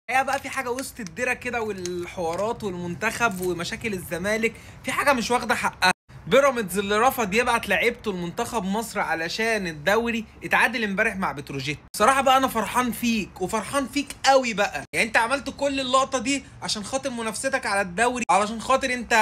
هي بقى في حاجه وسط الدره كده والحوارات والمنتخب ومشاكل الزمالك، في حاجه مش واخده حقها. بيراميدز اللي رفض يبعت لعيبته لمنتخب مصر علشان الدوري اتعادل امبارح مع بتروجيت. بصراحه بقى انا فرحان فيك وفرحان فيك قوي بقى، يعني انت عملت كل اللقطه دي عشان خاطر منافستك على الدوري، علشان خاطر انت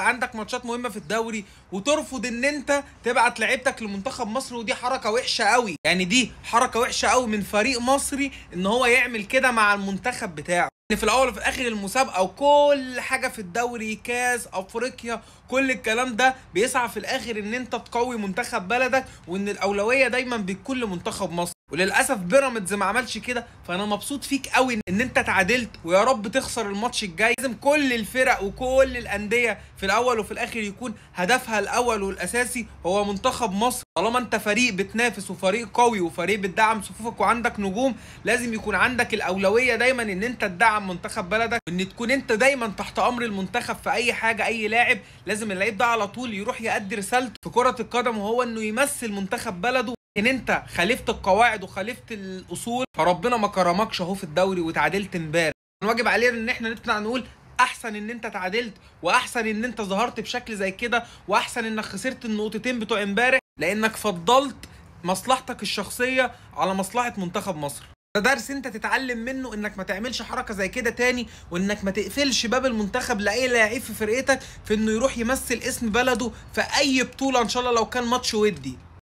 عندك ماتشات مهمه في الدوري، وترفض ان انت تبعت لعيبتك لمنتخب مصر. ودي حركه وحشه قوي، يعني دي حركه وحشه قوي من فريق مصري ان هو يعمل كده مع المنتخب بتاعه. ان في الاول وفي الاخر المسابقه وكل حاجه في الدوري، كاس افريقيا، كل الكلام ده بيسعى في الاخر ان انت تقوي منتخب بلدك، وان الاولويه دايما بتكون لمنتخب مصر. وللاسف بيراميدز ما عملش كده، فانا مبسوط فيك قوي ان انت تعادلت، ويا رب تخسر الماتش الجاي. لازم كل الفرق وكل الانديه في الاول وفي الاخر يكون هدفها الاول والاساسي هو منتخب مصر. طالما انت فريق بتنافس وفريق قوي وفريق بتدعم صفوفك وعندك نجوم، لازم يكون عندك الاولويه دايما ان انت تدعم منتخب بلدك، وان تكون انت دايما تحت امر المنتخب في اي حاجه. اي لاعب لازم اللعيب ده على طول يروح يأدي رسالته في كره القدم، وهو انه يمثل منتخب بلده. ان انت خالفت القواعد وخالفت الاصول، فربنا ما كرمكش اهو في الدوري وتعادلت امبارح. واجب علينا ان احنا نطلع نقول احسن ان انت تعادلت، واحسن ان انت ظهرت بشكل زي كده، واحسن انك خسرت النقطتين بتوع امبارح، لانك فضلت مصلحتك الشخصيه على مصلحه منتخب مصر. ده درس انت تتعلم منه، انك ما تعملش حركه زي كده تاني، وانك ما تقفلش باب المنتخب لاي لاعب في فرقتك في انه يروح يمثل اسم بلده في اي بطوله، ان شاء الله لو كان ماتش ودي.